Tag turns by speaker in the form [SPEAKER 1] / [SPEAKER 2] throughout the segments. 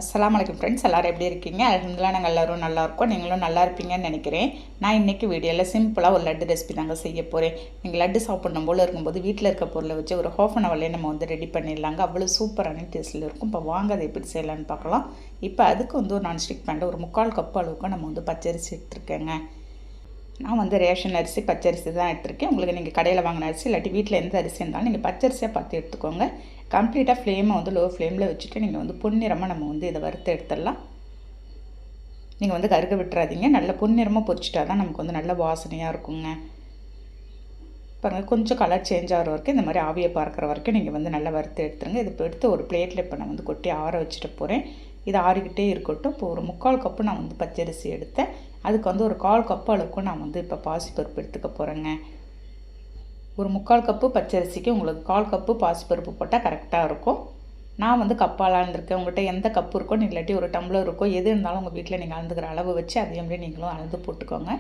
[SPEAKER 1] அஸ்ஸலாமு அலைக்கும் ஃப்ரெண்ட்ஸ், எல்லோரும் எப்படி இருக்கீங்க? அல்ஹம்துலில்லாஹ் நாங்கள் எல்லோரும் நல்லா இருக்கோம். நீங்களும் நல்லா இருப்பீங்கன்னு நினைக்கிறேன். நான் இன்றைக்கி வீடியோவில் சிம்பிளாக ஒரு லட்டு ரெசிபி தாங்க செய்ய போகிறேன். நீங்கள் லட்டு சாப்பிடணும் போல் இருக்கும்போது வீட்டில் இருக்க பொருளை வச்சு ஒரு ஹாஃப் அன் ஹவர்லேயே நம்ம வந்து ரெடி பண்ணிடலாங்க. அவ்வளோ சூப்பரான டேஸ்ட்டில் இருக்கும். இப்போ வாங்க அதை எப்படி செய்யலான்னு பார்க்கலாம். இப்போ அதுக்கு வந்து ஒரு நான்ஸ்டிக் பேனில் ஒரு 3/4 கப் அளவுக்கு நம்ம வந்து பச்சரிசி எடுத்துருக்கேங்க. நான் வந்து ரேஷன் அரிசி பச்சரிசி தான் எடுத்திருக்கேன். உங்களுக்கு நீங்கள் கடையில் வாங்கின அரிசி இல்லாட்டி வீட்டில் எந்த அரிசி இருந்தாலும் நீங்கள் பச்சரிசியாக பார்த்து எடுத்துக்கோங்க. கம்ப்ளீட்டாக ஃப்ளேமை வந்து லோ ஃப்ளேமில் வச்சுட்டு நீங்கள் வந்து பொன்னிறமாக நம்ம வந்து இதை வறுத்து எடுத்துடலாம். நீங்கள் வந்து கருக விட்டுறாதீங்க. நல்ல பொன்னிறமாக பொரிச்சிட்டா தான் நமக்கு வந்து நல்ல வாசனையாக இருக்குங்க. பாருங்கள், கொஞ்சம் கலர் சேஞ்ச் ஆகிற வரைக்கும் இந்த மாதிரி ஆவியை பார்க்குற வரைக்கும் நீங்கள் வந்து நல்லா வறுத்து எடுத்துருங்க. இது இப்போ எடுத்து ஒரு பிளேட்டில் இப்போ நான் வந்து கொட்டி ஆற வச்சுட்டு போகிறேன். இது ஆறிக்கிட்டே இருக்கட்டும். இப்போ ஒரு 3/4 கப்பு நான் வந்து பச்சரிசி எடுத்தேன். அதுக்கு வந்து ஒரு 1/4 கப்பு அளவுக்கு நான் வந்து இப்போ பாசிப்பருப்பு எடுத்துக்க போகிறேங்க. ஒரு 3/4 கப்பு பச்சரிசிக்கு உங்களுக்கு 1/4 கப்பு பாசிப்பருப்பு போட்டால் கரெக்டாக இருக்கும். நான் வந்து கப்பால் அளந்துருக்கேன். உங்கள்கிட்ட எந்த கப்பு இருக்கோ, இல்லாட்டி ஒரு டம்ளர் இருக்கோ, எது இருந்தாலும் உங்கள் வீட்டில் நீங்கள் அளந்துக்கிற அளவு வச்சு அதே மாதிரி நீங்களும் அளந்து போட்டுக்கோங்க.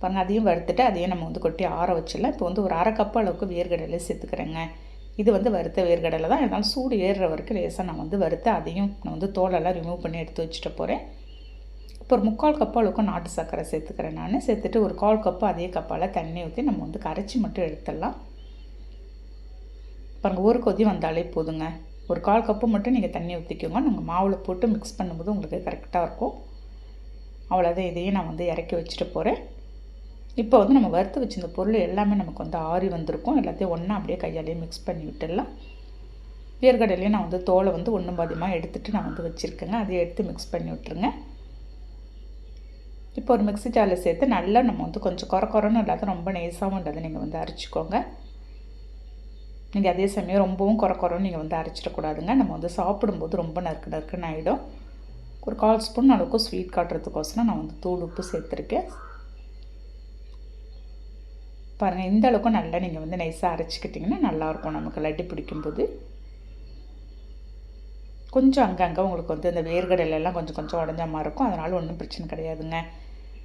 [SPEAKER 1] பாருங்கள், அதையும் வறுத்துட்டு அதையும் நம்ம வந்து கொட்டி ஆற வச்சிடலாம். இப்போ வந்து ஒரு 1/2 கப்பு அளவுக்கு வேர்க்கடலை சேர்த்துக்கிறேங்க. இது வந்து வறுத்த வேர்க்கடலை தான். இருந்தாலும் சூடு ஏறுற வரைக்கும் லேசாக நான் வந்து வறுத்து அதையும் நான் வந்து தோலெல்லாம் ரிமூவ் பண்ணி எடுத்து வச்சுட்டு போகிறேன். இப்போ ஒரு 3/4 கப்பு அளவுக்கு நாட்டு சர்க்கரை சேர்த்துக்கிறேன். நான் சேர்த்துட்டு ஒரு 1/4 கப்பு அதே கப்பால் தண்ணி ஊற்றி நம்ம வந்து கரைச்சி மட்டும் எடுத்துடலாம். பாருங்கள், ஒரு கொதி வந்தாலே போதுங்க. ஒரு 1/4 கப்பு மட்டும் நீங்கள் தண்ணி ஊற்றிக்கோங்க. நாங்கள் மாவில் போட்டு மிக்ஸ் பண்ணும்போது உங்களுக்கு கரெக்டாக இருக்கும். அவ்வளோதான், இதையும் நான் வந்து இறக்கி வச்சுட்டு போகிறேன். இப்போ வந்து நம்ம வறுத்து வச்சுருந்த பொருள் எல்லாமே நமக்கு வந்து ஆறி வந்திருக்கும். எல்லாத்தையும் ஒன்றா அப்படியே கையாலேயே மிக்ஸ் பண்ணி விட்டுடலாம். வேர்க்கடலையும் நான் வந்து தோலை வந்து ஒன்றும் பாதியமாக எடுத்துகிட்டு நான் வந்து வச்சுருக்கேங்க. அதையும் எடுத்து மிக்ஸ் பண்ணி விட்டுருங்க. இப்போ ஒரு மிக்ஸி ஜாரில் சேர்த்து நல்லா நம்ம வந்து கொஞ்சம் குறன்னு இல்லாத ரொம்ப நைஸாகவும் இல்லாத நீங்கள் வந்து அரைச்சிக்கோங்க. நீங்கள் அதே சமயம் ரொம்பவும் குறன்னு நீங்கள் வந்து அரைச்சிடக்கூடாதுங்க. நம்ம வந்து சாப்பிடும்போது ரொம்ப நறுக்குன்னு ஆகிடும். ஒரு 1/4 ஸ்பூன் அளவுக்கு ஸ்வீட் காட்டுறதுக்கோசரம் நான் வந்து தூள் உப்பு சேர்த்துருக்கேன். பாருங்கள், இந்த அளவுக்கு நல்லா நீங்கள் வந்து நைஸாக அரைச்சிக்கிட்டிங்கன்னா நல்லாயிருக்கும் நமக்கு லட்டு பிடிக்கும்போது. கொஞ்சம் அங்கங்கே உங்களுக்கு வந்து இந்த வேர்க்கடலையெல்லாம் கொஞ்சம் உடஞ்ச மாதிரி இருக்கும். அதனால் ஒன்றும் பிரச்சனை கிடையாதுங்க.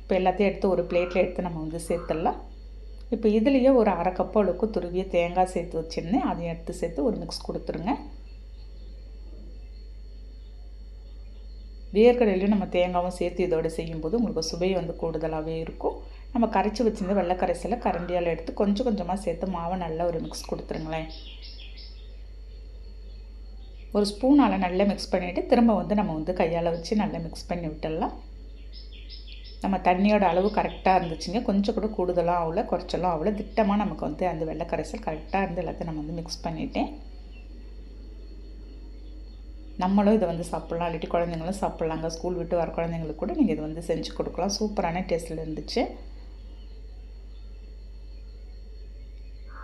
[SPEAKER 1] இப்போ எல்லாத்தையும் எடுத்து ஒரு பிளேட்டில் எடுத்து நம்ம வந்து சேர்த்துடலாம். இப்போ இதுலேயே ஒரு 1/2 கப்பு அளவுக்கு துருவிய தேங்காய் சேர்த்து வச்சுருந்தேன். அதையும் எடுத்து சேர்த்து ஒரு மிக்ஸ் கொடுத்துருங்க. வேர்க்கடலையும் நம்ம தேங்காயும் சேர்த்து இதோடு செய்யும்போது உங்களுக்கு சுவை வந்து கூடுதலாகவே இருக்கும். நம்ம கரைச்சி வச்சுருந்து வெள்ளை கரைசலை கரண்டியால் எடுத்து கொஞ்சமாக சேர்த்து மாவை நல்லா ஒரு மிக்ஸ் கொடுத்துருங்களேன். ஒரு ஸ்பூனால் நல்லா மிக்ஸ் பண்ணிவிட்டு திரும்ப வந்து நம்ம வந்து கையால் வச்சு நல்லா மிக்ஸ் பண்ணி விட்டுடலாம். நம்ம தண்ணியோட அளவு கரெக்டாக இருந்துச்சுங்க. கொஞ்சம் கூட கூடுதலாக ஆகல, குறைச்சலும் ஆகல. திட்டமாக நமக்கு வந்து அந்த வெள்ளை கரைசல் கரெக்டாக இருந்து எல்லாத்தையும் நம்ம வந்து மிக்ஸ் பண்ணிட்டேன். நம்மளும் இதை வந்து சாப்பிட்லாம், இல்லாட்டி குழந்தைங்களும் சாப்பிட்லாங்க. ஸ்கூல் விட்டு வர குழந்தைங்களுக்கு கூட நீங்கள் இதை வந்து செஞ்சு கொடுக்கலாம். சூப்பரான டேஸ்ட்டில் இருந்துச்சு.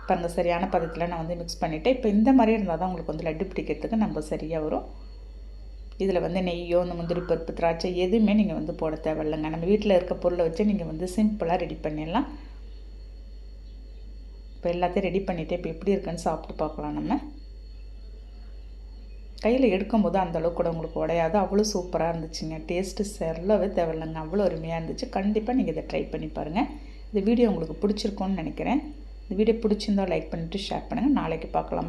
[SPEAKER 1] பாருங்கள், சரியான பதத்தில் நான் வந்து மிக்ஸ் பண்ணிவிட்டேன். இப்போ இந்த மாதிரி இருந்தால் தான் உங்களுக்கு வந்து லட்டு பிடிக்கிறதுக்கு நம்ம சரியாக வரும். இதில் வந்து நெய்யோ இந்த முந்திரி பருப்பு திராட்சை எதுவுமே நீங்கள் வந்து போட தேவையில்லைங்க. நம்ம வீட்டில் இருக்க பொருளை வச்சு நீங்கள் வந்து சிம்பிளாக ரெடி பண்ணிடலாம். இப்போ எல்லாத்தையும் ரெடி பண்ணிவிட்டு இப்போ எப்படி இருக்குன்னு சாப்பிட்டு பார்க்கலாம். நம்ம கையில் எடுக்கும்போது அந்தளவுக்கு கூட உங்களுக்கு உடையாது. அவ்வளோ சூப்பராக இருந்துச்சுங்க. டேஸ்ட்டு சொல்லவே தேவையில்லைங்க. அவ்வளோ அருமையாக இருந்துச்சு. கண்டிப்பாக நீங்கள் இதை ட்ரை பண்ணி பாருங்கள். இந்த வீடியோ உங்களுக்கு பிடிச்சிருக்கும்னு நினைக்கிறேன். இந்த வீடியோ பிடிச்சிருந்தால் லைக் பண்ணிவிட்டு ஷேர் பண்ணுங்கள். நாளைக்கு பார்க்கலாம்.